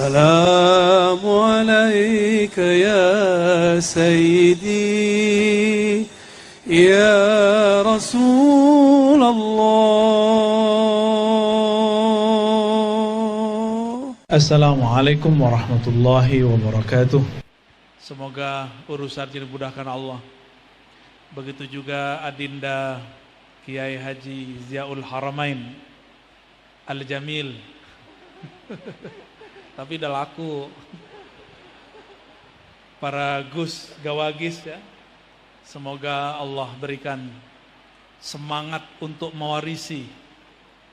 السلام عليك يا سيدي يا رسول الله. Assalamualaikum warahmatullahi wabarakatuh. Semoga urusan dimudahkan Allah. Begitu juga Adinda Kiai Haji Ziaul Haramain Al-Jamil. Tapi udah laku. Para Gus Gawagis ya. Semoga Allah berikan semangat untuk mewarisi,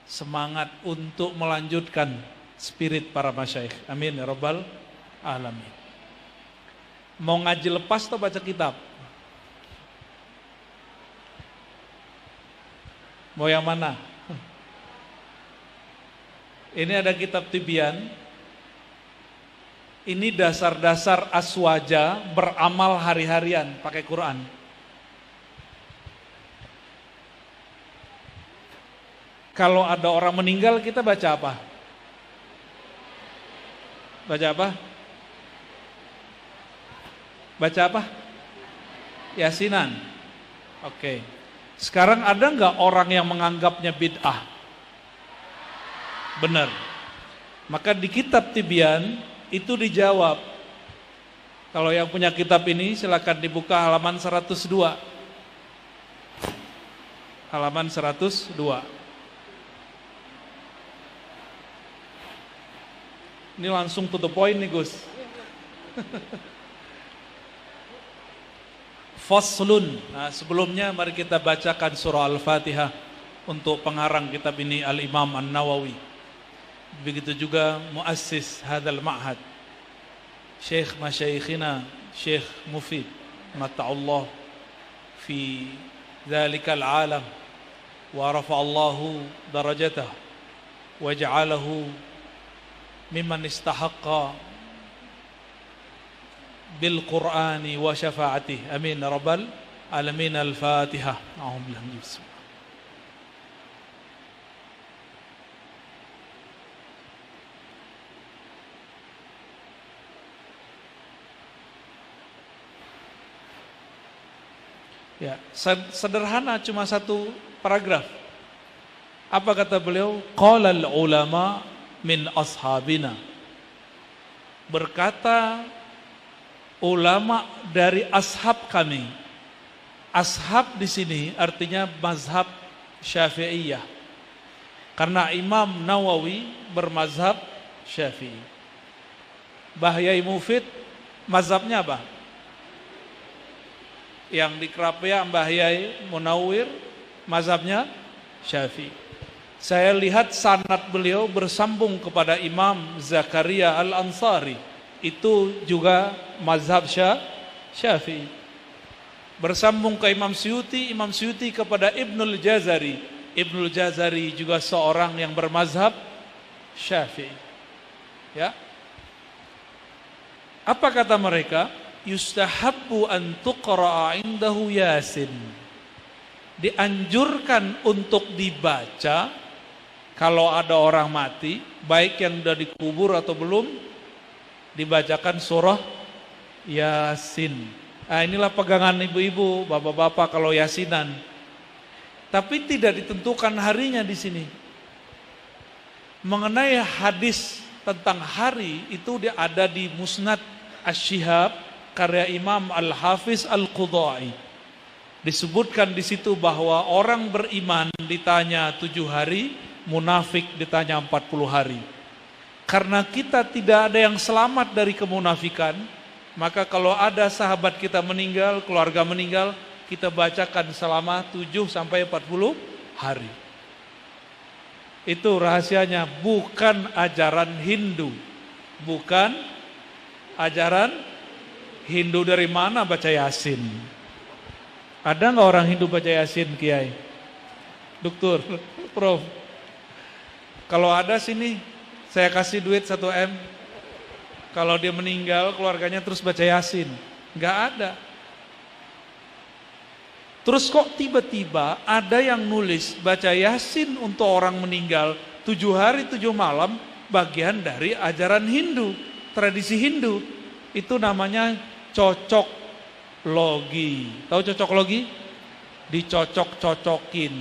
semangat untuk melanjutkan spirit para masyayikh. Amin ya rabbal alamin. Mau ngaji lepas atau baca kitab? Mau yang mana? Ini ada kitab Tibyan. Ini dasar-dasar aswaja beramal hari-harian pakai Quran. Kalau ada orang meninggal kita baca apa? Baca apa? Baca apa? Yasinan. Oke. Sekarang ada nggak orang yang menganggapnya bid'ah? Benar. Maka di kitab Tibyan itu dijawab. Kalau yang punya kitab ini silakan dibuka halaman 102. Halaman 102. Ini langsung to the point nih Gus. Faslun. Nah, sebelumnya mari kita bacakan surah Al-Fatihah untuk pengarang kitab ini Al-Imam An-Nawawi. Begitu juga muassis hadzal ma'had Syekh Masyayikhina Syekh Mufid mata'allah fi dzalikal alam wa rafa'allahu darajatahu wa ja'alahu mimman istahaqqa bil Qur'ani wa syafa'atihi. Amin ya rabbal alamin. Al-Fatihah. A'udzubillahi. Ya, sederhana cuma satu paragraf. Apa kata beliau? Qalal ulama min ashabina. Berkata ulama dari ashab kami. Ashab di sini artinya mazhab Syafi'iyah. Karena Imam Nawawi bermazhab Syafi'i. Bahyai Mufid mazhabnya apa? Yang di Kerapia Mbah Yai Munawwir mazhabnya Syafi'i. Saya lihat sanad beliau bersambung kepada Imam Zakaria Al-Ansari, itu juga mazhab Syafi'i. Bersambung ke Imam Suyuti, Imam Suyuti kepada Ibnul Jazari. Ibnul Jazari juga seorang yang bermazhab Syafi'i. Ya. Apa kata mereka? Yustahabbu an tuqra'a indahu Yasin. Dianjurkan untuk dibaca kalau ada orang mati, baik yang sudah dikubur atau belum, dibacakan surah Yasin. Nah, inilah pegangan ibu-ibu, bapak-bapak kalau Yasinan. Tapi tidak ditentukan harinya di sini. Mengenai hadis tentang hari itu ada di Musnad Asy-Syihab karya Imam Al-Hafiz Al-Qudai. Disebutkan di situ bahwa orang beriman ditanya 7 hari, munafik ditanya 40 hari. Karena kita tidak ada yang selamat dari kemunafikan, maka kalau ada sahabat kita meninggal, keluarga meninggal, kita bacakan selama 7 sampai 40 hari. Itu rahasianya, bukan ajaran Hindu. Bukan ajaran Hindu. Dari mana baca Yasin? Ada nggak orang Hindu baca Yasin, Kiai? Dokter, Prof. Kalau ada sini, saya kasih duit 1 M. Kalau dia meninggal, keluarganya terus baca Yasin. Nggak ada. Terus kok tiba-tiba ada yang nulis baca Yasin untuk orang meninggal 7 hari 7 malam bagian dari ajaran Hindu, tradisi Hindu. Itu namanya cocok logi. Tahu cocok logi? Dicocok-cocokin.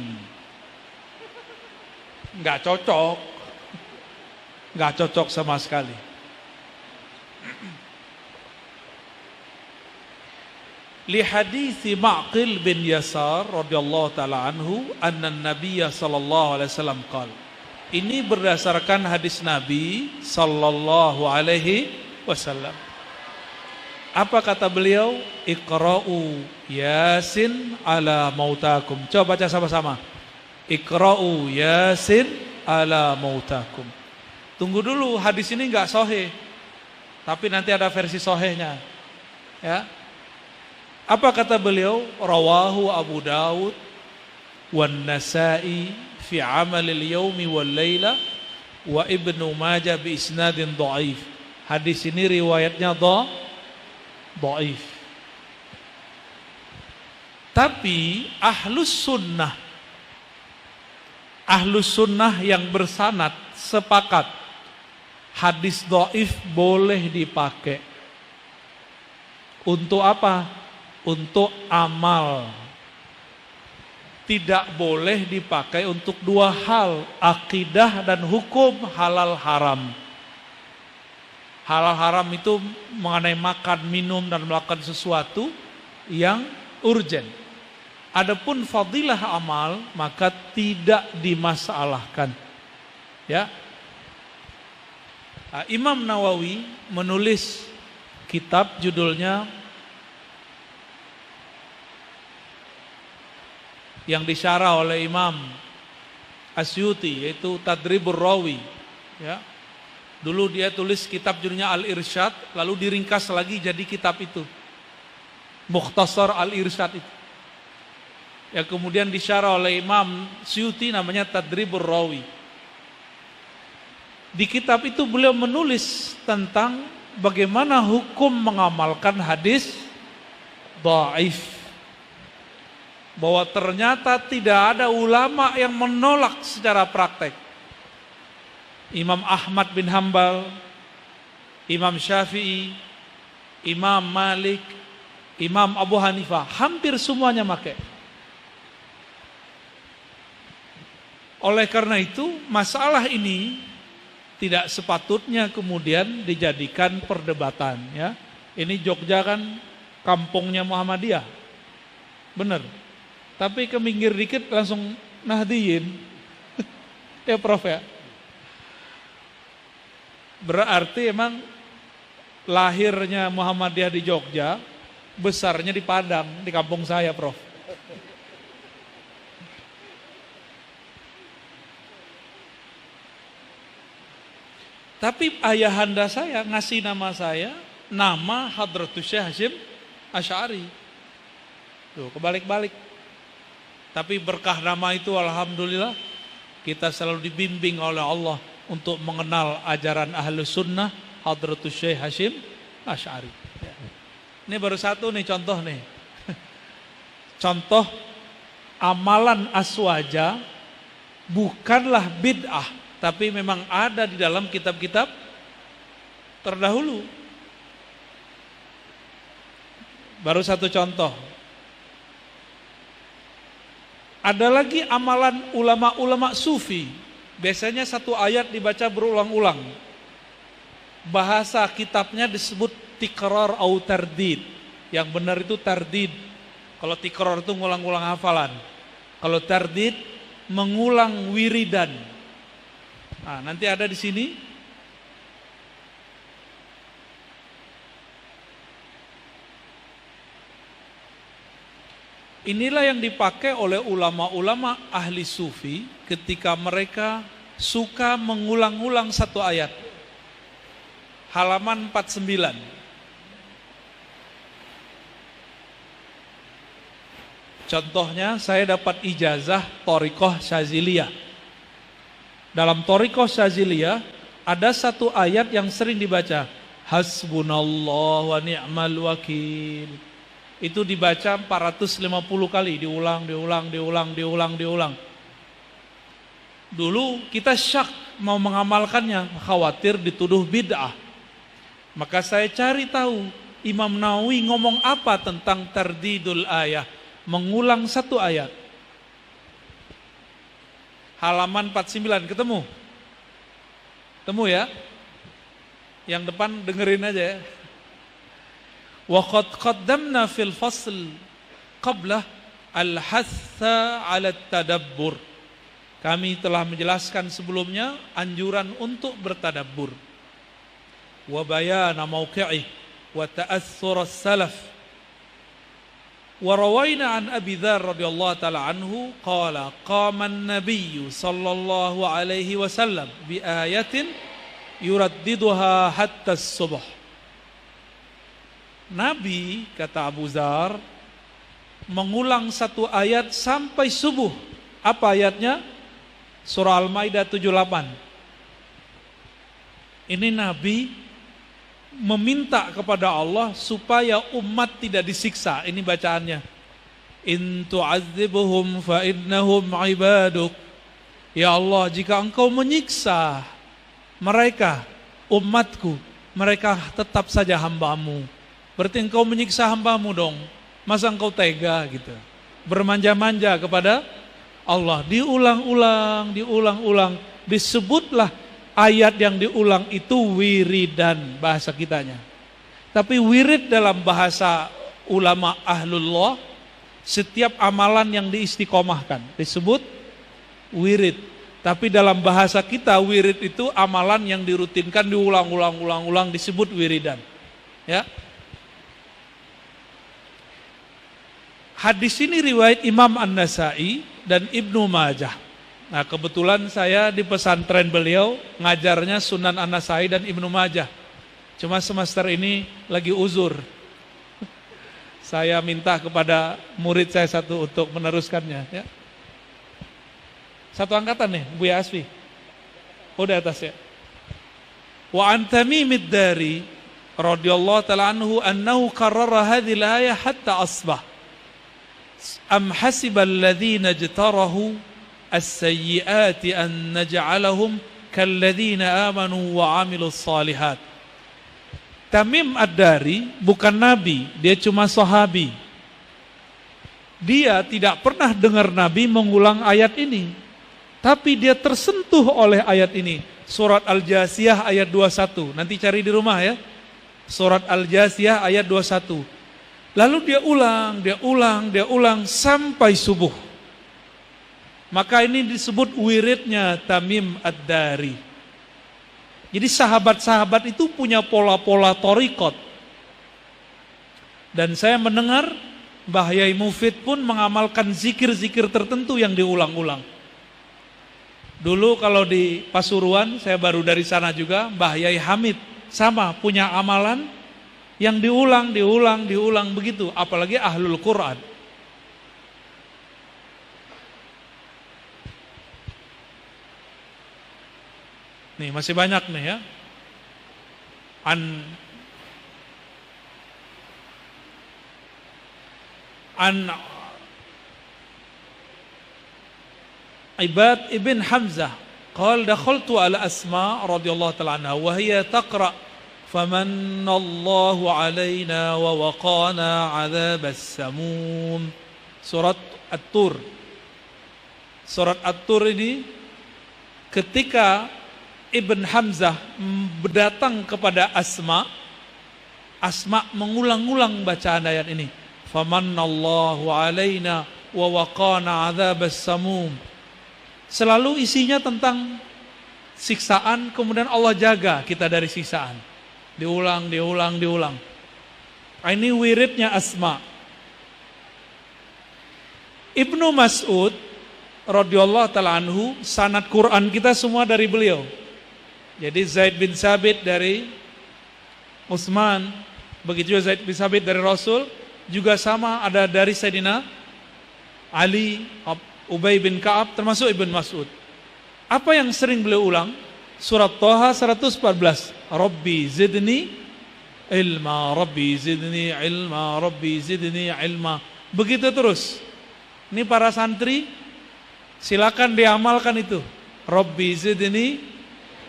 Nggak cocok sama sekali. Li hadithi Ma'qil bin Yasar radhiyallahu taala anhu anna Nabiyya sallallahu alaihi wasallam qala. Ini berdasarkan hadis Nabi sallallahu alaihi wasallam. Apa kata beliau? Iqra'u Yasin ala mautakum. Coba baca sama-sama. Iqra'u Yasin ala mautakum. Tunggu dulu, hadis ini enggak sahih. Tapi nanti ada versi sahihnya. Ya. Apa kata beliau? Rawahu Abu Dawud wan Nasa'i fi amalil yaumi wal laila wa Ibnu Majah bi isnadin dhaif. Hadis ini riwayatnya dhaif. Tapi ahlus sunnah yang bersanad sepakat hadis dhaif boleh dipakai. Untuk apa? Untuk amal. Tidak boleh dipakai untuk dua hal, akidah dan hukum halal haram. Halal haram itu mengenai makan, minum dan melakukan sesuatu yang urgen. Adapun fadilah amal maka tidak dimasalahkan. Ya. Imam Nawawi menulis kitab judulnya yang disyarah oleh Imam Asyuti, yaitu Tadribur Rawi. Ya. Dulu dia tulis kitab judulnya Al-Irsyad, lalu diringkas lagi jadi kitab itu, Mukhtasar Al-Irsyad itu. Yang kemudian disyarah oleh Imam Asyuti namanya Tadribur Rawi. Di kitab itu beliau menulis tentang bagaimana hukum mengamalkan hadis dhaif. Bahwa ternyata tidak ada ulama yang menolak secara praktek. Imam Ahmad bin Hambal, Imam Syafi'i, Imam Malik, Imam Abu Hanifah, hampir semuanya pakai. Oleh karena itu, masalah ini tidak sepatutnya kemudian dijadikan perdebatan. Ya. Ini Jogja kan kampungnya Muhammadiyah, benar. Tapi ke minggir dikit langsung Nahdiyin. Ya Prof ya. Berarti emang lahirnya Muhammadiyah di Jogja, besarnya di Padang, di kampung saya Prof. Tapi ayahanda saya ngasih nama saya, nama Hadratus Syekh Hasyim Asy'ari. Tuh, kebalik-balik. Tapi berkah nama itu alhamdulillah kita selalu dibimbing oleh Allah untuk mengenal ajaran Ahlus Sunnah Hadratus Syekh Hasyim Asy'ari. Ya. Ini baru satu nih contoh nih. Contoh amalan aswaja bukanlah bid'ah, tapi memang ada di dalam kitab-kitab terdahulu. Baru satu contoh. Ada lagi amalan ulama-ulama sufi. Biasanya satu ayat dibaca berulang-ulang. Bahasa kitabnya disebut tikrar atau tardid. Yang benar itu tardid. Kalau tikrar itu ngulang-ulang hafalan. Kalau tardid mengulang wiridan. Nah, nanti ada di sini. Inilah yang dipakai oleh ulama-ulama ahli sufi ketika mereka suka mengulang-ulang satu ayat. Halaman 49. Contohnya saya dapat ijazah Thariqah Syaziliyah. Dalam Thariqah Syaziliyah ada satu ayat yang sering dibaca. Hasbunallah wa ni'mal wakil. Itu dibaca 450 kali, diulang. Dulu kita syak, mau mengamalkannya, khawatir dituduh bid'ah. Maka saya cari tahu Imam Nawawi ngomong apa tentang tardidul ayah, mengulang satu ayat. Halaman 49, ketemu? Temu ya? Yang depan dengerin aja ya. Wa qad qaddamna fil fasl qablah al-hatha 'ala tadabbur. Kami telah menjelaskan sebelumnya anjuran untuk bertadabbur. Wa bayana mauqi'ih wa ta'assur as-salaf. Wa rawaina an Abi Dzar radhiyallahu ta'ala anhu qala qama an-nabiy sallallahu alaihi wasallam bi ayatin yuraddiduha hatta as-subh. Nabi, kata Abu Dzar, mengulang satu ayat sampai subuh. Apa ayatnya? Surah Al-Maidah 78. Ini Nabi meminta kepada Allah supaya umat tidak disiksa. Ini bacaannya. In tu'adzibuhum fa innahum ibaduk. Ya Allah, jika engkau menyiksa mereka, umatku, mereka tetap saja hambamu. Berarti engkau menyiksa hambamu dong. Masa engkau tega gitu. Bermanja-manja kepada Allah. Diulang-ulang. Disebutlah ayat yang diulang itu wiridan bahasa kitanya. Tapi wirid dalam bahasa ulama ahlullah, setiap amalan yang diistiqomahkan disebut wirid. Tapi dalam bahasa kita wirid itu amalan yang dirutinkan, diulang-ulang disebut wiridan. Ya. Hadis ini riwayat Imam An-Nasai dan Ibnu Majah. Nah, kebetulan saya di pesantren beliau ngajarnya Sunan An-Nasai dan Ibnu Majah. Cuma semester ini lagi uzur. Saya minta kepada murid saya satu untuk meneruskannya. Ya. Satu angkatan nih, Buya Asfi. Oh, di atas ya. Wa an Tamim ad-Dari radhiyallahu ta'ala anhu annahu qarrara hadhil ayah hatta asbah. Am hasibal ladzina ijtarahu as-sayyi'ati an naj'alahum kalladzina amanu wa 'amilus shalihat. Tamim ad-Dari bukan nabi, dia cuma sahabi. Dia tidak pernah dengar Nabi mengulang ayat ini, tapi dia tersentuh oleh ayat ini. Surat Al-Jasiyah ayat 21. Nanti cari di rumah ya. Surat Al-Jasiyah ayat 21. Lalu dia ulang sampai subuh. Maka ini disebut wiridnya Tamim ad-Dari. Jadi sahabat-sahabat itu punya pola-pola thariqat. Dan saya mendengar Mbah Yai Mufid pun mengamalkan zikir-zikir tertentu yang diulang-ulang. Dulu kalau di Pasuruan, saya baru dari sana juga, Mbah Yai Hamid sama punya amalan yang diulang begitu, apalagi ahlul Quran. Nih masih banyak nih ya. An Ibad ibn Hamzah qala dakhaltu ala Asma radhiyallahu ta'ala anha wa hiya taqra famanallahu alaina wa waqana 'adzabas samum. Surat At-Tur. Surat At-Tur ini ketika Ibn Hamzah datang kepada Asma mengulang-ulang bacaan ayat ini. Famanallahu alaina wa waqana 'adzabas samum. Selalu isinya tentang siksaan, kemudian Allah jaga kita dari siksaan. Diulang. Ini wiridnya Asma. Ibnu Mas'ud radhiyallahu ta'ala anhu, sanad Quran kita semua dari beliau. Jadi Zaid bin Sabit dari Utsman, begitu juga Zaid bin Sabit dari Rasul, juga sama ada dari Sayyidina Ali, Ubay bin Ka'ab, termasuk Ibn Mas'ud. Apa yang sering beliau ulang? Surat Thaha 114. Rabbi zidni ilma, Rabbi zidni ilma, Rabbi zidni ilma. Begitu terus. Ini para santri silakan diamalkan itu. Rabbi zidni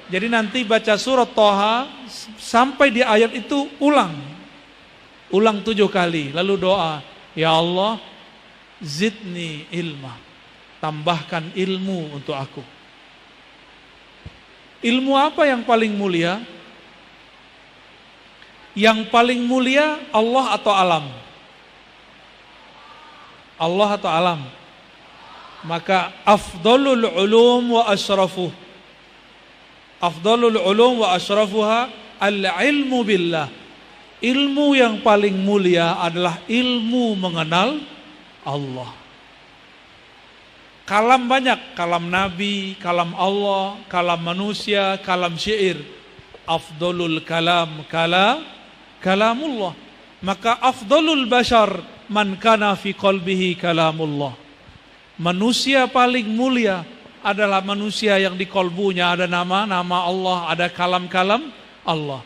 Jadi nanti baca surat Thaha sampai di ayat itu ulang 7 kali, lalu doa, ya Allah, zidni ilma, tambahkan ilmu untuk aku. Ilmu apa yang paling mulia? Yang paling mulia Allah atau alam? Allah atau alam? Maka afdalul ulum wa asrafuh. Afdalul ulum wa asrafuha al-ilmu billah. Ilmu yang paling mulia adalah ilmu mengenal Allah. Kalam banyak, kalam Nabi, kalam Allah, kalam manusia, kalam syair. Afdalul kalam kalamullah. Maka afdalul bashar man kana fi qalbihi kalamullah. Manusia paling mulia adalah manusia yang di kolbunya ada nama-nama Allah, ada kalam-kalam Allah.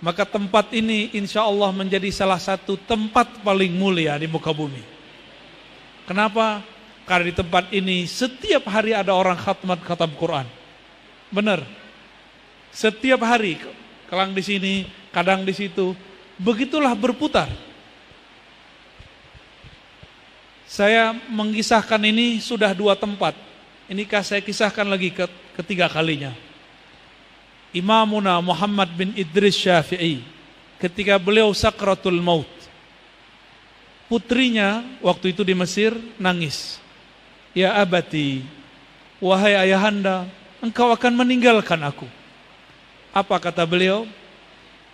Maka tempat ini insya Allah menjadi salah satu tempat paling mulia di muka bumi. Kenapa? Karena di tempat ini setiap hari ada orang khatam Quran. Benar. Setiap hari, kadang di sini, kadang di situ. Begitulah berputar. Saya mengisahkan ini sudah 2 tempat. Inikah saya kisahkan lagi ketiga kalinya. Imamuna Muhammad bin Idris Syafi'i, ketika beliau sakratul maut, putrinya waktu itu di Mesir nangis. Ya abati, wahai ayahanda, engkau akan meninggalkan aku. Apa kata beliau?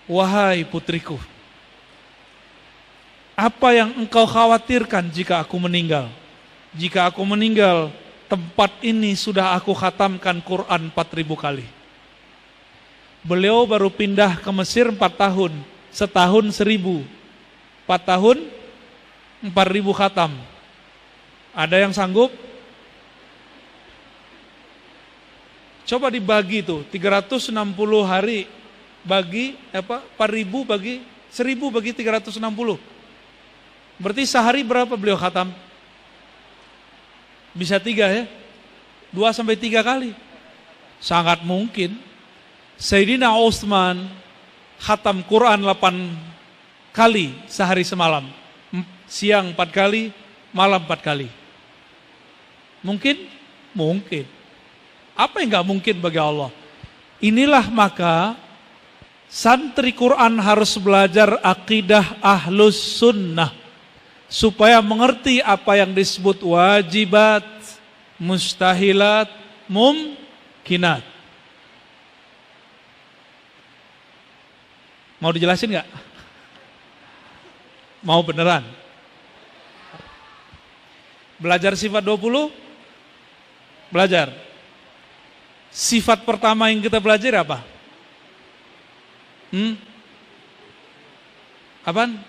Wahai putriku, apa yang engkau khawatirkan jika aku meninggal? Jika aku meninggal, tempat ini sudah aku khatamkan Quran 4.000 kali. Beliau baru pindah ke Mesir 4 tahun, setahun 1.000, 4 tahun 4.000 khatam. Ada yang sanggup? Coba dibagi tuh, 360 hari bagi 4.000 bagi 1.000 bagi 360. Berarti sehari berapa beliau khatam? Bisa 3 ya? 2-3 kali. Sangat mungkin. Sayyidina Utsman khatam Quran 8 kali sehari semalam. Siang 4 kali, malam 4 kali. Mungkin? Mungkin. Apa yang gak mungkin bagi Allah? Inilah maka santri Quran harus belajar akidah ahlus sunnah, supaya mengerti apa yang disebut wajibat, mustahilat, mumkinat. Mau dijelasin gak? Mau beneran? Belajar sifat 20? Belajar. Sifat pertama yang kita belajar apa? Apaan?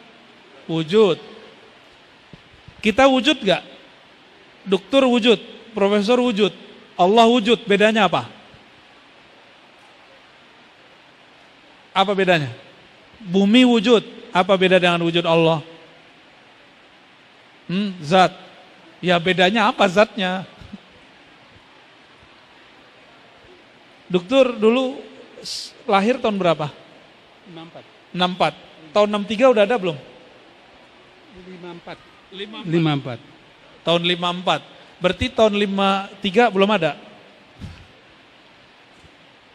Wujud. Kita wujud gak? Dokter wujud, profesor wujud, Allah wujud, bedanya apa? Apa bedanya? Bumi wujud, apa beda dengan wujud Allah? Zat. Ya bedanya apa zatnya? Dokter dulu lahir tahun berapa? 64. Tahun 63 udah ada belum? 54. Tahun 54. Berarti tahun 53 belum ada.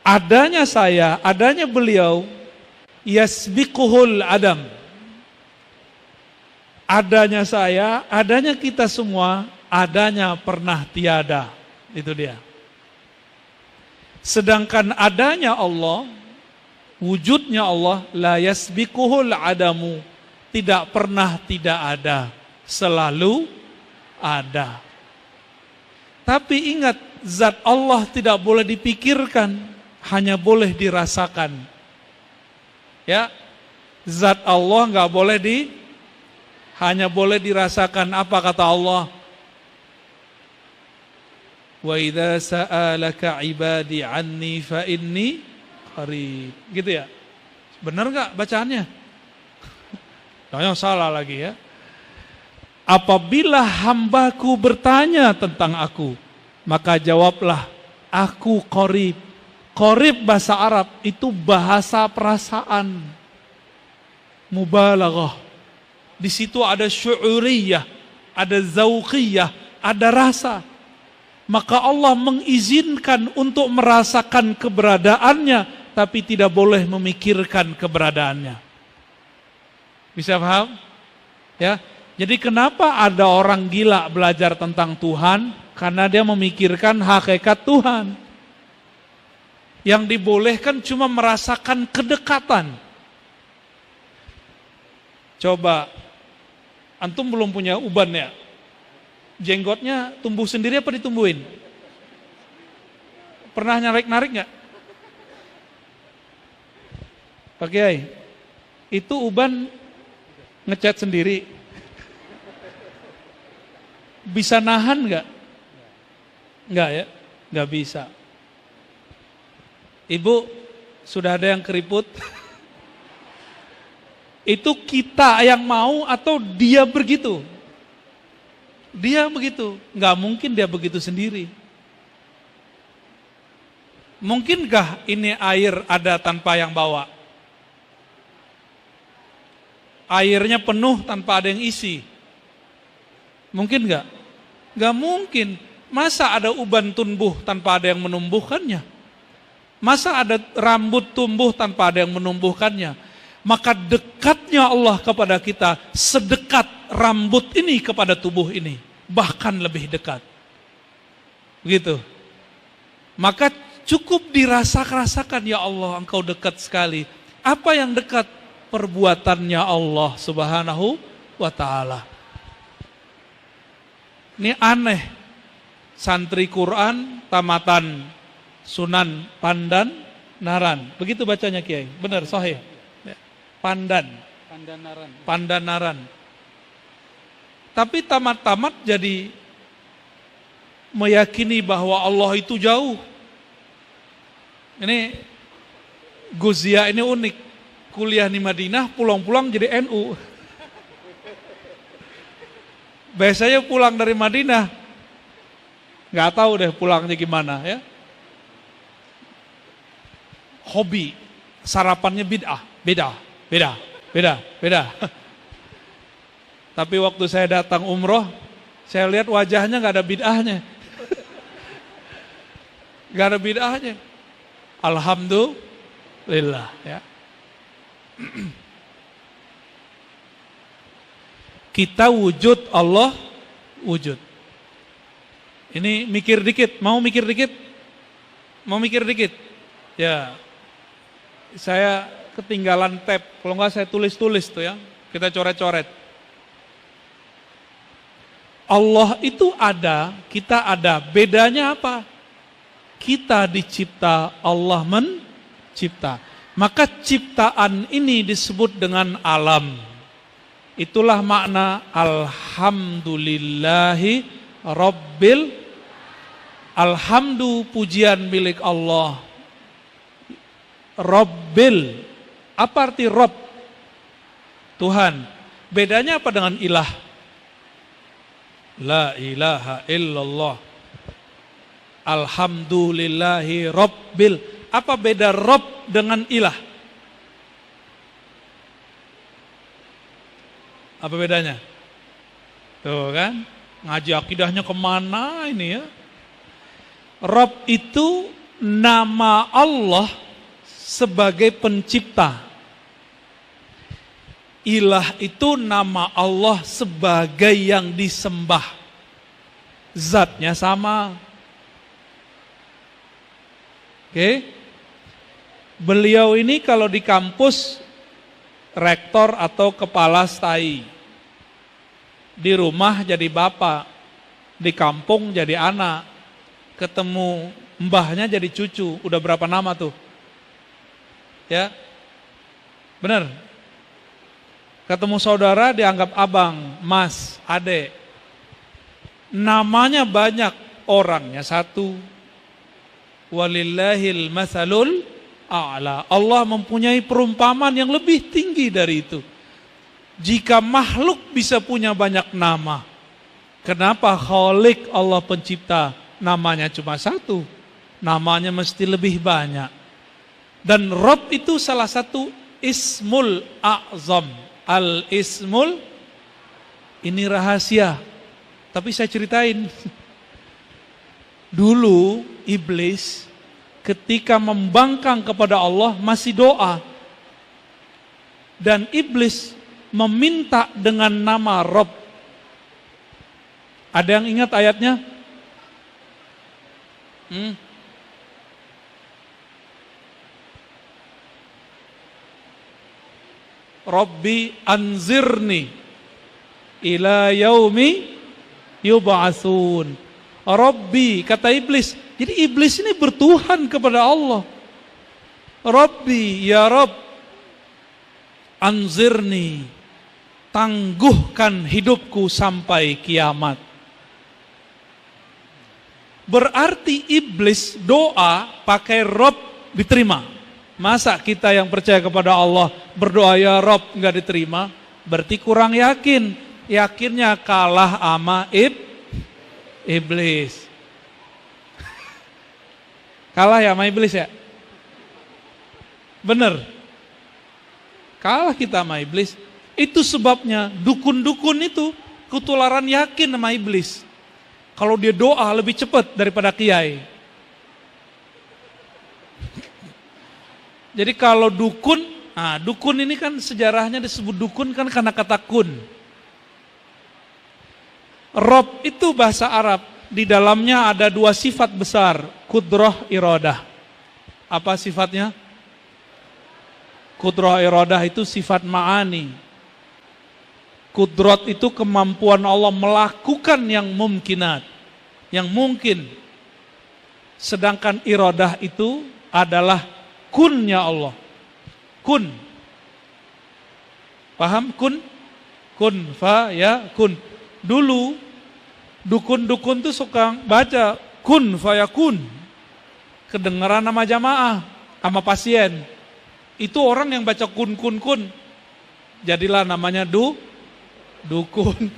Adanya saya, adanya beliau, yasbiquhul adam. Adanya saya, adanya kita semua, adanya pernah tiada. Itu dia. Sedangkan adanya Allah, wujudnya Allah, la yasbiquhul adamu, tidak pernah tidak ada, selalu ada. Tapi ingat, zat Allah tidak boleh dipikirkan, hanya boleh dirasakan. Ya, zat Allah nggak boleh hanya boleh dirasakan. Apa kata Allah? Wa idza sa'alaka ibadi anni fa inni qarib. Gitu ya? Benar enggak bacaannya? Jangan salah lagi ya. Apabila hambaku bertanya tentang aku, maka jawablah, aku qarib. Qorib bahasa Arab itu bahasa perasaan. Mubalaghah. Di situ ada syu'uriyah, ada zauqiyah, ada rasa. Maka Allah mengizinkan untuk merasakan keberadaannya, tapi tidak boleh memikirkan keberadaannya. Bisa paham? Ya. Jadi kenapa ada orang gila belajar tentang Tuhan? Karena dia memikirkan hakikat Tuhan. Yang dibolehkan cuma merasakan kedekatan. Coba, antum belum punya uban ya? Jenggotnya tumbuh sendiri apa ditumbuhin? Pernah narik-narik nggak? Pak Kiai, itu uban ngecat sendiri. Bisa nahan nggak? Nggak ya? Nggak bisa. Ibu, sudah ada yang keriput? Itu kita yang mau atau dia begitu? Dia begitu. Nggak mungkin dia begitu sendiri. Mungkinkah ini air ada tanpa yang bawa? Airnya penuh tanpa ada yang isi? Mungkin nggak? Nggak mungkin. Masa ada uban tumbuh tanpa ada yang menumbuhkannya? Masa ada rambut tumbuh tanpa ada yang menumbuhkannya? Maka dekatnya Allah kepada kita sedekat rambut ini kepada tubuh ini, bahkan lebih dekat. Begitu. Maka cukup dirasa-rasakan, ya Allah, Engkau dekat sekali. Apa yang dekat? Perbuatannya Allah Subhanahu wa ta'ala. Ini aneh. Santri Quran, tamatan Sunan Pandan Naran. Begitu bacanya Kiai. Benar, sahih. Pandanaran. Tapi tamat-tamat jadi meyakini bahwa Allah itu jauh. Ini Guzia ini unik. Kuliah di Madinah, pulang-pulang jadi NU. Biasanya pulang dari Madinah, nggak tahu deh pulangnya gimana ya. Hobi, sarapannya beda. Tapi waktu saya datang umroh, saya lihat wajahnya nggak ada bid'ahnya. Nggak ada bid'ahnya. Alhamdulillah ya. Kita wujud, Allah wujud. Ini mikir dikit, mau mikir dikit? Ya, saya ketinggalan tab, kalau enggak saya tulis tuh ya, kita coret-coret. Allah itu ada, kita ada, bedanya apa? Kita dicipta, Allah mencipta. Maka ciptaan ini disebut dengan alam. Itulah makna alhamdulillahi rabbil. Alhamdu pujian milik Allah. Rabbil. Apa arti Rabb? Tuhan. Bedanya apa dengan ilah? La ilaha illallah. Alhamdulillahi rabbil. Apa beda Rabb dengan ilah? Apa bedanya? Tuh kan, ngaji akidahnya kemana ini ya? Rabb itu nama Allah sebagai pencipta. Ilah itu nama Allah sebagai yang disembah. Zatnya sama. Oke? Beliau ini kalau di kampus rektor atau kepala stai. Di rumah jadi bapak, di kampung jadi anak, ketemu mbahnya jadi cucu. Udah berapa nama tuh? Ya, benar. Ketemu saudara dianggap abang, mas, adek. Namanya banyak, orangnya satu. Walillahil masalul a'la. Allah mempunyai perumpamaan yang lebih tinggi dari itu. Jika makhluk bisa punya banyak nama, kenapa Khalik Allah pencipta namanya cuma satu? namanya mesti lebih banyak. Dan Rabb itu salah satu ismul a'zam. Al-ismul, ini rahasia, tapi saya ceritain. Dulu iblis ketika membangkang kepada Allah masih doa. Dan iblis meminta dengan nama Rabb. Ada yang ingat ayatnya? Rabbi anzirni ila yaumi yub'atsun. Rabbi, kata iblis. Jadi iblis ini bertuhan kepada Allah. Rabbi, ya Rabb, anzirni, tangguhkan hidupku sampai kiamat. Berarti iblis doa pakai Rabb diterima. Masa kita yang percaya kepada Allah berdoa ya Rabb nggak diterima? Berarti kurang yakin. Yakinnya kalah sama iblis. Kalah ya sama iblis ya? Bener. Kalah kita sama iblis. Itu sebabnya dukun-dukun itu ketularan yakin sama iblis. Kalau dia doa lebih cepat daripada kiai. Jadi kalau dukun, dukun ini kan sejarahnya disebut dukun kan karena kata kun. Rabb itu bahasa Arab, di dalamnya ada dua sifat besar, kudrah iradah. Apa sifatnya? Kudrah iradah itu sifat ma'ani. Kudrat itu kemampuan Allah melakukan yang mumkinat, yang mungkin. Sedangkan iradah itu adalah kunnya Allah. Kun. Paham? Kun. Kun fa ya kun. Dulu dukun-dukun tuh suka baca kun fa ya kun. Kedengaran nama jamaah sama pasien. Itu orang yang baca kun kun kun. Jadilah namanya dukun.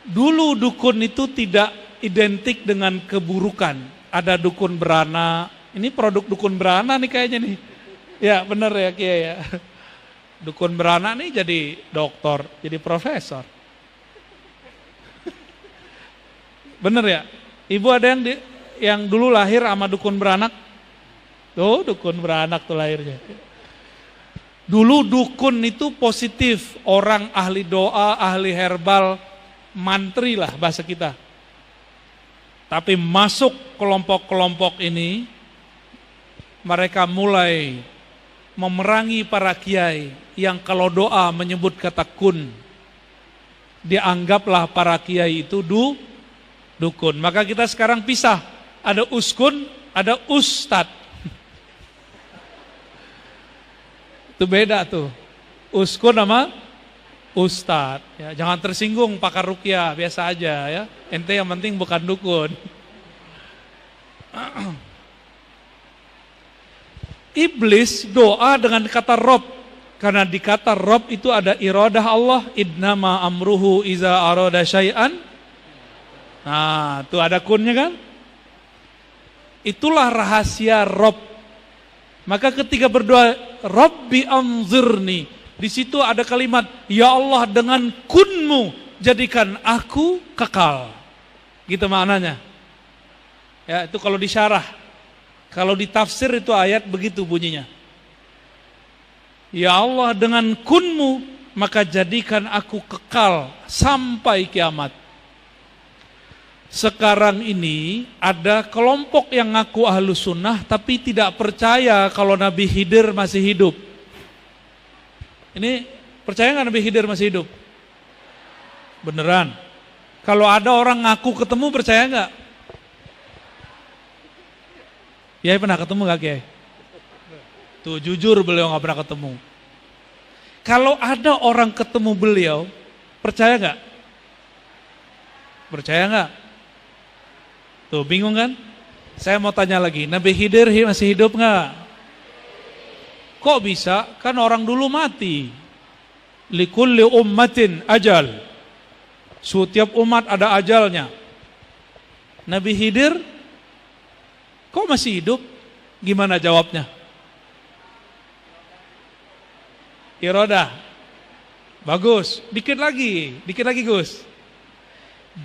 Dulu dukun itu tidak identik dengan keburukan. Ada dukun beranak. Ini produk dukun beranak nih kayaknya nih. Ya bener ya Kiai ya. Dukun beranak nih jadi doktor, jadi profesor. Bener ya? Ibu ada yang dulu lahir sama dukun beranak? Tuh dukun beranak tuh lahirnya. Dulu dukun itu positif, orang ahli doa, ahli herbal, mantri lah bahasa kita. Tapi masuk kelompok-kelompok ini, mereka mulai memerangi para kiai yang kalau doa menyebut kata kun. Dianggaplah para kiai itu dukun. Maka kita sekarang pisah, ada uskun, ada ustad. Itu beda tuh. Uskun sama ustad. Ya, jangan tersinggung pakar ruqyah, biasa aja ya. Ente yang penting bukan dukun. Iblis doa dengan kata Rabb. Karena di kata Rabb itu ada iradah Allah. Innama amruhu iza arada syai'an. Nah, tuh ada kunnya kan? Itulah rahasia Rabb. Maka ketika berdoa, Rabbi anzirni, di situ ada kalimat, ya Allah dengan kunmu jadikan aku kekal. Gitu maknanya. Ya, itu kalau disyarah. Kalau ditafsir itu ayat begitu bunyinya. Ya Allah dengan kunmu maka jadikan aku kekal sampai kiamat. Sekarang ini ada kelompok yang ngaku ahlus sunnah tapi tidak percaya kalau Nabi Khidir masih hidup. Ini percaya nggak Nabi Khidir masih hidup? Beneran. Kalau ada orang ngaku ketemu percaya nggak? Kiai pernah ketemu gak Kiai? Tuh jujur beliau gak pernah ketemu. Kalau ada orang ketemu beliau, percaya gak? Percaya gak? Tuh bingung kan? Saya mau tanya lagi, Nabi Khidir masih hidup gak? Kok bisa? Kan orang dulu mati. Likulli ummatin ajal. Setiap umat ada ajalnya. Nabi Khidir Kok masih hidup? Gimana jawabnya? Irodah. Bagus. Dikit lagi Gus.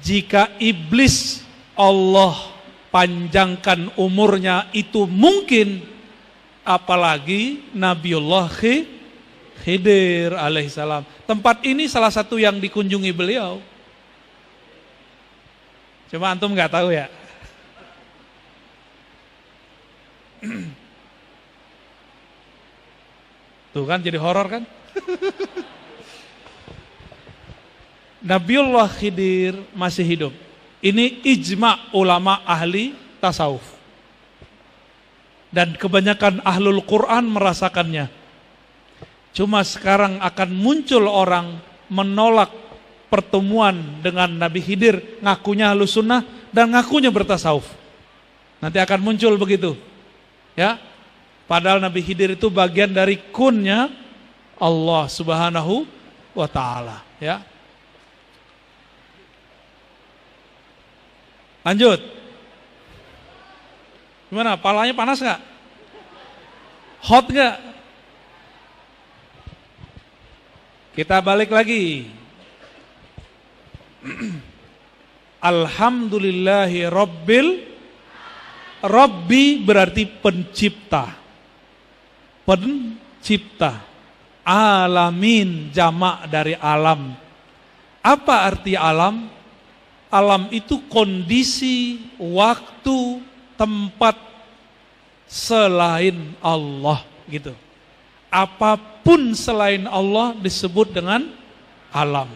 Jika iblis Allah panjangkan umurnya itu mungkin, apalagi Nabiullah Khidir alaihissalam. Tempat ini salah satu yang dikunjungi beliau. Cuma antum nggak tahu ya. Tuh kan jadi horor kan? Nabiullah Khidir masih hidup. Ini ijma ulama ahli tasawuf. Dan kebanyakan ahlul Quran merasakannya. Cuma sekarang akan muncul orang menolak pertemuan dengan Nabi Khidir, ngakunya ahlus sunnah dan ngakunya bertasawuf. Nanti akan muncul begitu. Ya. Padahal Nabi Khidir itu bagian dari kunnya Allah Subhanahu wa taala, ya. Lanjut. Gimana? Palanya panas nggak? Hot nggak? Kita balik lagi. Alhamdulillahi Rabbi berarti pencipta. Pencipta. Alamin jamak dari alam. Apa arti alam? Alam itu kondisi, waktu, tempat selain Allah gitu. Apapun selain Allah disebut dengan alam.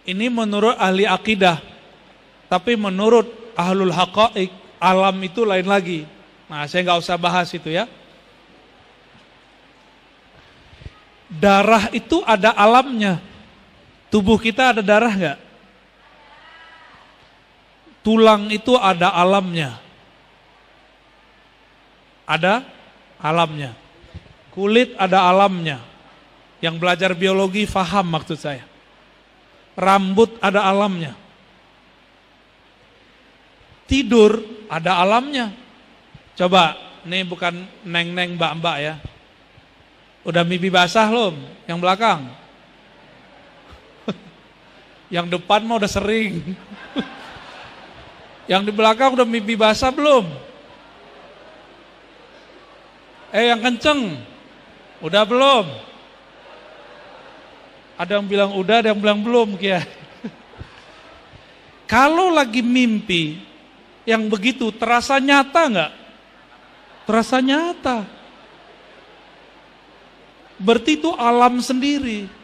Ini menurut ahli akidah. Tapi menurut ahlul haqa'iq, alam itu lain lagi. Nah, saya nggak usah bahas itu ya. Darah itu ada alamnya. Tubuh kita ada darah nggak? Tulang itu ada alamnya. Ada alamnya. Kulit ada alamnya. Yang belajar biologi faham maksud saya. Rambut ada alamnya. Tidur ada alamnya. Coba, ini bukan neng-neng mbak-mbak ya. Udah mimpi basah belum? Yang belakang? Yang depan mah udah sering. Yang di belakang udah mimpi basah belum? Yang kenceng, udah belum? Ada yang bilang udah, ada yang bilang belum. Kalau lagi mimpi yang begitu terasa nyata nggak? Terasa nyata. Berarti itu alam sendiri.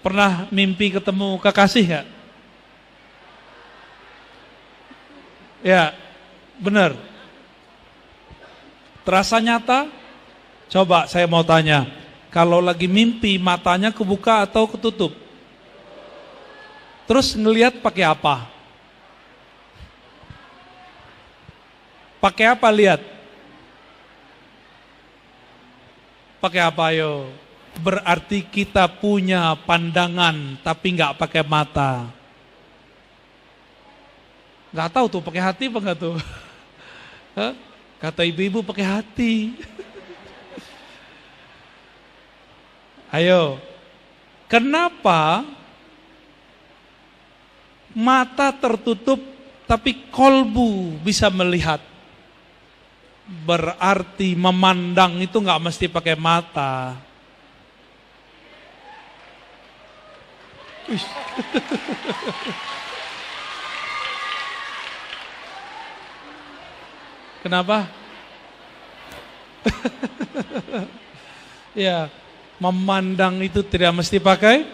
Pernah mimpi ketemu kekasih nggak? Ya, benar. Terasa nyata? Coba saya mau tanya, kalau lagi mimpi matanya kebuka atau ketutup? Terus ngelihat pakai apa? Pakai apa lihat? Pakai apa yo? Berarti kita punya pandangan tapi nggak pakai mata. Nggak tahu tuh pakai hati apa nggak tuh? Kata ibu-ibu pakai hati. Ayo, kenapa mata tertutup tapi kolbu bisa melihat? Berarti memandang itu nggak mesti pakai mata. Kenapa? Ya, memandang itu tidak mesti pakai,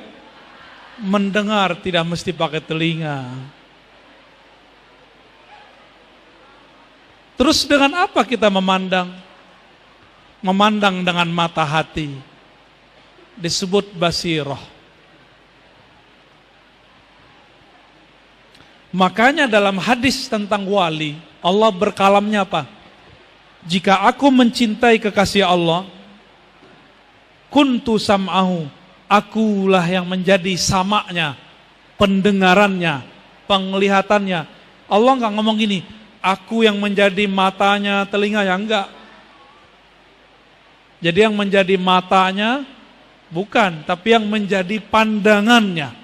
mendengar tidak mesti pakai telinga. Terus dengan apa kita memandang? Memandang dengan mata hati. Disebut basirah. Makanya dalam hadis tentang wali, Allah berkalamnya apa? Jika aku mencintai kekasih Allah, kuntu sam'ahu, akulah yang menjadi samaknya, pendengarannya, penglihatannya. Allah nggak ngomong gini, aku yang menjadi matanya, telinganya, enggak. Jadi yang menjadi matanya bukan, tapi yang menjadi pandangannya.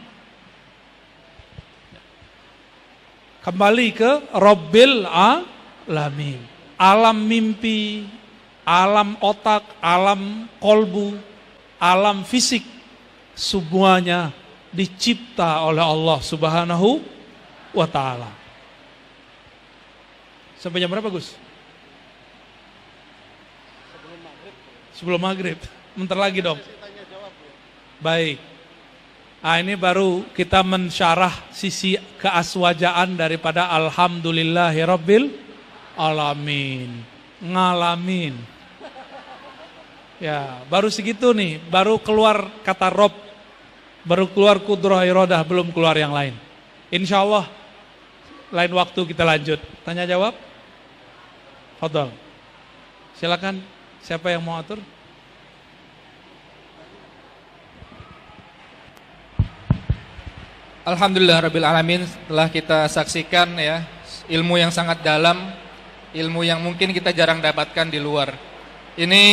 Kembali ke Rabbil Alamin. Alam mimpi, alam otak, alam kolbu, alam fisik, semuanya dicipta oleh Allah Subhanahu wa ta'ala. Sampai jam berapa, Gus? Sebelum maghrib. Bentar lagi dong. Baik. Nah, ini baru kita mensyarah sisi keaswajaan daripada alhamdulillahirabbil alamin. Ngalamin. Ya, baru segitu nih, baru keluar kata Rob, baru keluar kudrah iradah, belum keluar yang lain. Insya Allah lain waktu kita lanjut. Tanya jawab. Fadhal. Silakan, siapa yang mau atur? Alhamdulillah Rabbil Alamin. Setelah kita saksikan ya, ilmu yang sangat dalam, ilmu yang mungkin kita jarang dapatkan di luar. Ini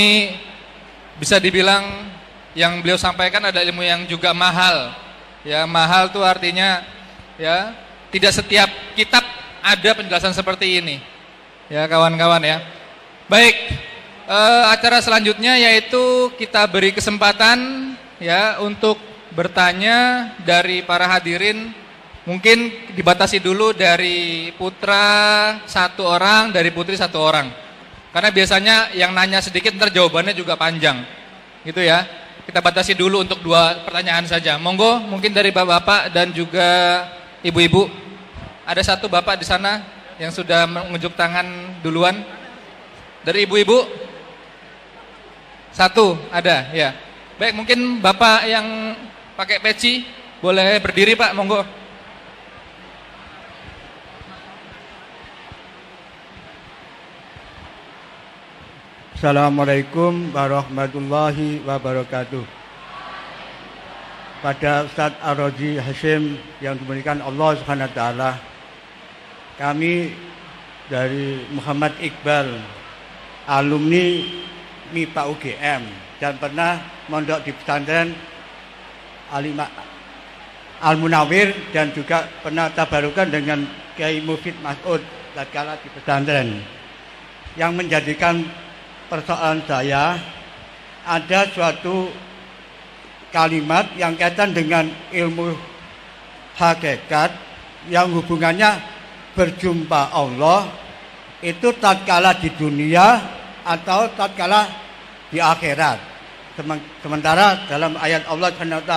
bisa dibilang yang beliau sampaikan ada ilmu yang juga mahal. Ya, mahal tuh artinya ya, tidak setiap kitab ada penjelasan seperti ini. Ya, kawan-kawan ya. Baik, acara selanjutnya yaitu kita beri kesempatan ya untuk bertanya dari para hadirin. Mungkin dibatasi dulu dari putra 1 orang, dari putri 1 orang. Karena biasanya yang nanya sedikit ntar jawabannya juga panjang. Gitu ya. Kita batasi dulu untuk 2 pertanyaan saja. Monggo, mungkin dari bapak-bapak dan juga ibu-ibu. Ada 1 bapak di sana yang sudah mengunjuk tangan duluan. Dari ibu-ibu? 1 ada, ya. Baik, mungkin bapak yang pakai peci boleh berdiri, Pak, monggo. Assalamualaikum warahmatullahi wabarakatuh. Pada Ustadz Ar-Raji Hashim yang diberikan Allah SWT, kami dari Muhammad Iqbal, alumni MIPA UGM, dan pernah mondok di pesantren Al-Munawir, dan juga pernah tabarukan dengan Kiai Mufid Mas'ud tatkala di pesantren. Yang menjadikan persoalan saya, ada suatu kalimat yang kaitan dengan ilmu hakikat yang hubungannya berjumpa Allah itu tatkala di dunia atau tatkala di akhirat. Sementara dalam ayat Allah SWT,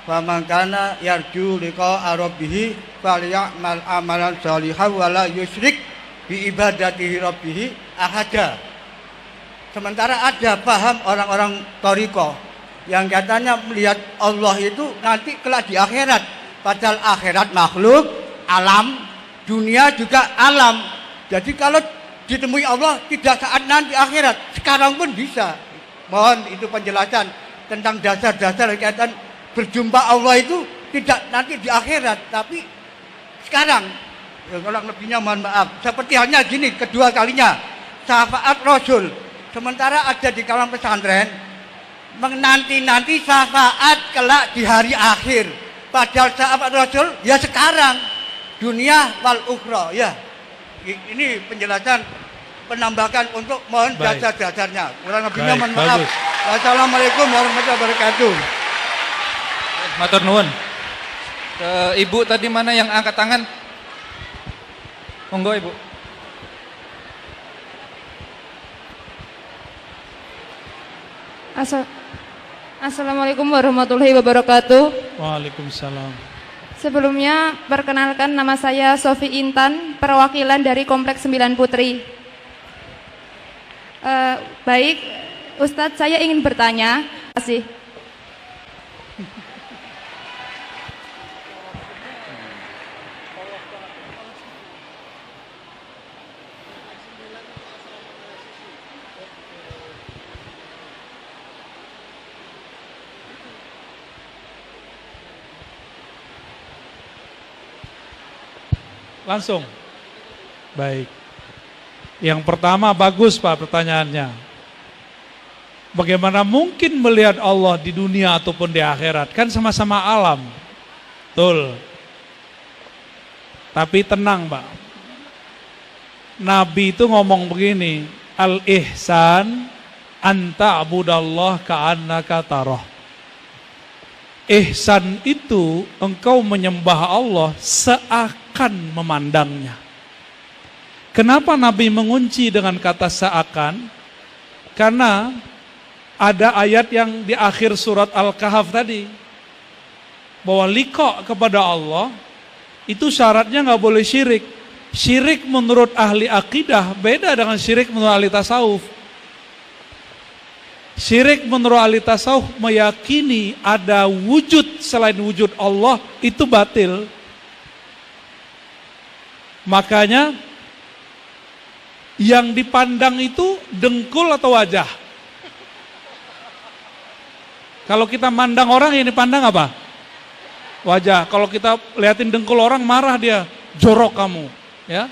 "Faman kana yarju liqa'a rabbih falyamal amalan shalihan wa la yusyrik bi ibadatihi rabbih ahada." Sementara ada paham orang-orang thariqah yang katanya melihat Allah itu nanti kelak di akhirat. Padahal akhirat makhluk, alam, dunia juga alam. Jadi kalau ditemui Allah tidak saat nanti akhirat, sekarang pun bisa. Mohon itu penjelasan tentang dasar-dasar kaitan berjumpa Allah itu tidak nanti di akhirat, tapi sekarang. Ya, kalau lebihnya mohon maaf. Seperti halnya gini, kedua kalinya syafaat Rasul. Sementara ada di kalangan pesantren menanti-nanti syafaat kelak di hari akhir. Padahal syafaat Rasul ya sekarang, dunia wal ukhra ya. Ini penjelasan penambahan untuk mohon dasar-dasarnya. Kurang lebihnya mohon maaf. Wassalamualaikum warahmatullahi wabarakatuh. Matur nuwun. Ke ibu tadi mana yang angkat tangan? Monggo, Ibu. Assalamualaikum warahmatullahi wabarakatuh. Waalaikumsalam. Sebelumnya perkenalkan, nama saya Sofi Intan, perwakilan dari Kompleks 9 Putri. Baik, Ustadz, saya ingin bertanya. Terima kasih. Langsung. Baik. Yang pertama bagus Pak pertanyaannya. Bagaimana mungkin melihat Allah di dunia ataupun di akhirat? Kan sama-sama alam. Betul. Tapi tenang Pak. Nabi itu ngomong begini, al-ihsan anta abudallah ka'annaka tarah. Ihsan itu engkau menyembah Allah seakan memandangnya. Kenapa Nabi mengunci dengan kata seakan? Karena ada ayat yang di akhir surat Al-Kahf tadi, bahwa liqa kepada Allah itu syaratnya nggak boleh syirik. Syirik menurut ahli akidah beda dengan syirik menurut ahli tasawuf. Syirik menurut ahli tasawuf meyakini ada wujud selain wujud Allah, itu batil. Makanya yang dipandang itu dengkul atau wajah. Kalau kita mandang orang yang dipandang apa? Wajah. Kalau kita liatin dengkul orang marah dia, jorok kamu, ya.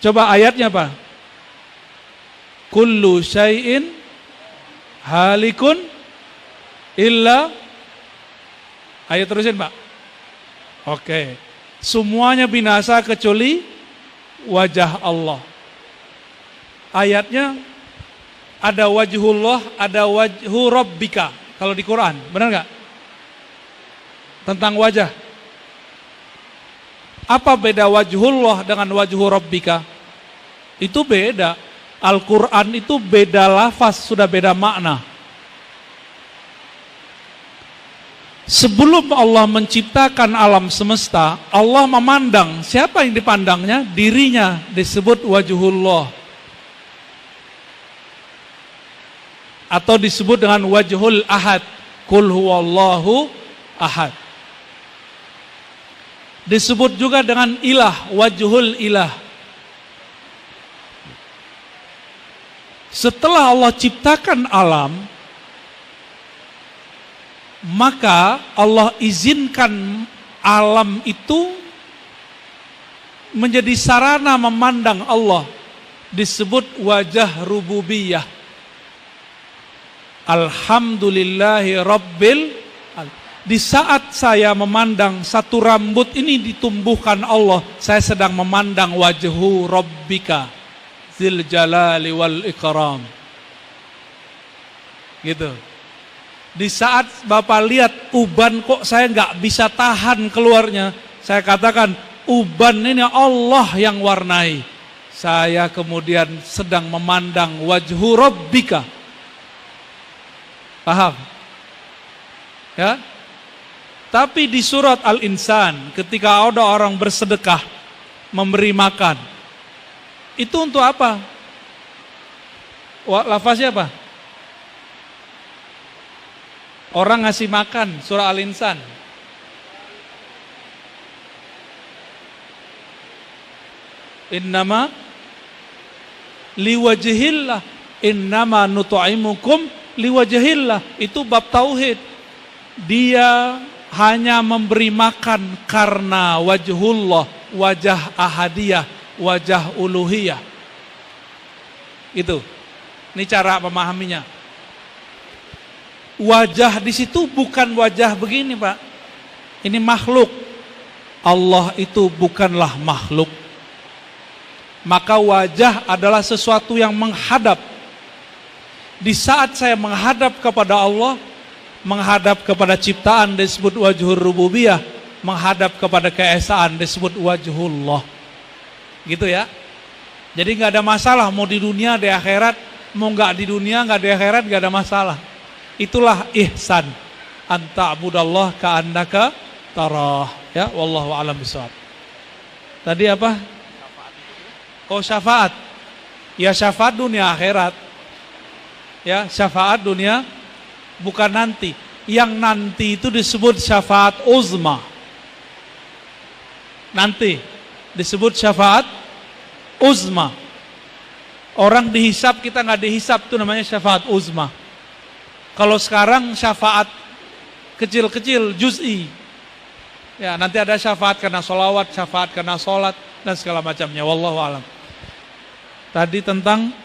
Coba ayatnya Pak. Kullu syai'in halikun illa. Ayo terusin Pak. Oke. Semuanya binasa kecuali wajah Allah. Ayatnya ada wajhullah, ada wajhu rabbika. Kalau di Quran, benar nggak? Tentang wajah. Apa beda wajhullah dengan wajhu rabbika? Itu beda. Al-Quran itu beda lafaz, sudah beda makna. Sebelum Allah menciptakan alam semesta, Allah memandang. Siapa yang dipandangnya? Dirinya, disebut wajhullah. Atau disebut dengan wajhul ahad. Qul huwallahu ahad. Disebut juga dengan ilah, wajhul ilah. Setelah Allah ciptakan alam, maka Allah izinkan alam itu menjadi sarana memandang Allah, disebut wajah rububiyah. Alhamdulillahi rabbil. Di saat saya memandang satu rambut ini ditumbuhkan Allah, saya sedang memandang wajhu rabbika zil jalali wal ikram. Gitu. Di saat Bapak lihat uban kok saya nggak bisa tahan keluarnya, saya katakan uban ini Allah yang warnai. Saya kemudian sedang memandang wajhu rabbika. Paham? Ya? Tapi di surat Al-Insan ketika ada orang bersedekah, memberi makan, itu untuk apa? Lafaznya apa? Orang ngasih makan, surah Al-Insan. Innama liwajhillah, innama nut'imukum liwajhillah. Itu bab tauhid. Dia hanya memberi makan karena wajhullah, wajah ahadiyah, wajah uluhiyah. Itu. Ini cara memahaminya. Wajah di situ bukan wajah begini, Pak. Ini makhluk. Allah itu bukanlah makhluk. Maka wajah adalah sesuatu yang menghadap. Di saat saya menghadap kepada Allah, menghadap kepada ciptaan disebut wajhur rububiyah, menghadap kepada keesaan disebut wajhullah. Gitu ya. Jadi nggak ada masalah mau di dunia, di akhirat, mau nggak di dunia, nggak di akhirat, nggak ada masalah. Itulah ihsan. Anta abudallah ka'annaka tarah. Ya, wallahu a'lam bishawab. Tadi apa? Oh, syafaat. Ya, syafaat dunia akhirat. Ya, syafaat dunia bukan nanti. Yang nanti itu disebut syafaat uzma. Nanti disebut syafaat uzma. Orang dihisap, kita nggak dihisap, itu namanya syafaat uzma. Kalau sekarang syafaat kecil-kecil juz'i. Ya, nanti ada syafaat karena sholawat, syafaat karena sholat, dan segala macamnya. Wallahu a'lam. Tadi tentang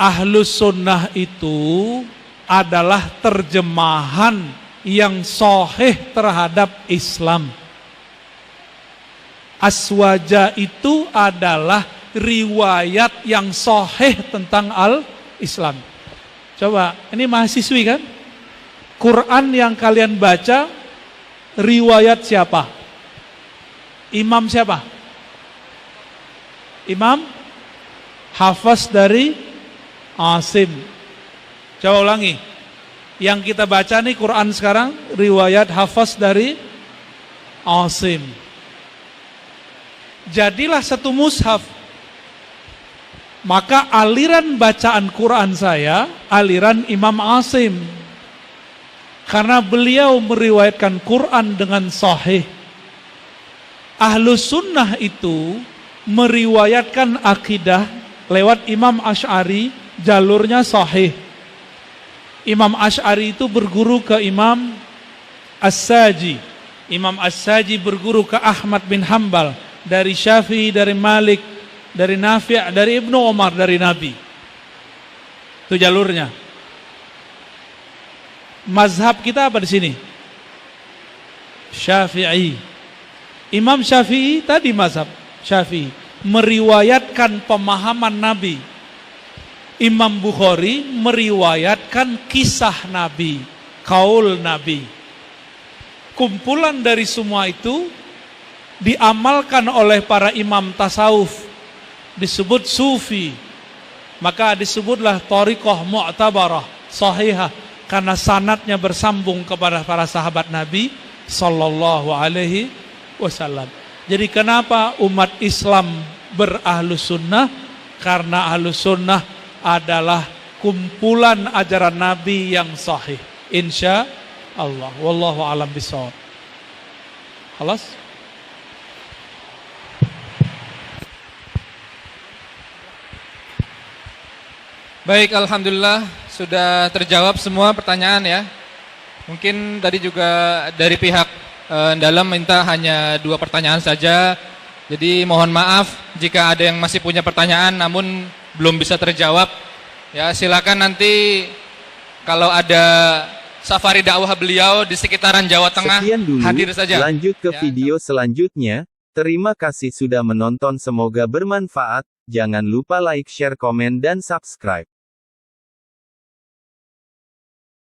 Ahlus Sunnah itu adalah terjemahan yang sahih terhadap Islam. Aswaja itu adalah riwayat yang sahih tentang al-Islam. Coba, ini mahasiswi kan? Quran yang kalian baca, riwayat siapa? Imam siapa? Imam Hafaz dari Asim. Coba ulangi. Yang kita baca nih Quran sekarang, riwayat Hafaz dari Asim. Jadilah satu mushaf. Maka aliran bacaan Quran saya, aliran Imam Asim. Karena beliau meriwayatkan Quran dengan sahih. Ahlus Sunnah itu meriwayatkan akidah lewat Imam Asy'ari, jalurnya sahih. Imam Asy'ari itu berguru ke Imam As-Saji. Imam As-Saji berguru ke Ahmad bin Hanbal, dari Syafi'i, dari Malik, dari Nafi', dari Ibnu Umar, dari Nabi. Itu jalurnya. Mazhab kita apa di sini? Syafi'i. Imam Syafi'i tadi mazhab Syafi'i meriwayatkan pemahaman Nabi. Imam Bukhari meriwayatkan kisah Nabi, kaul Nabi. Kumpulan dari semua itu diamalkan oleh para imam tasawuf, disebut sufi. Maka disebutlah thariqah mu'tabarah, sahihah, karena sanadnya bersambung kepada para sahabat Nabi sallallahu alaihi wasallam. Jadi kenapa umat Islam berahlus sunnah? Karena ahlus sunnah adalah kumpulan ajaran Nabi yang sahih. Insya Allah. Wallahu a'lam bishawab. Khalas? Baik, alhamdulillah sudah terjawab semua pertanyaan ya. Mungkin tadi juga dari pihak dalam minta hanya 2 pertanyaan saja. Jadi mohon maaf jika ada yang masih punya pertanyaan namun belum bisa terjawab. Ya, silakan nanti kalau ada safari dakwah beliau di sekitaran Jawa Tengah, sekian dulu, hadir saja. Lanjut ke Ya. video selanjutnya. Terima kasih sudah menonton, semoga bermanfaat. Jangan lupa like, share, komen, dan subscribe.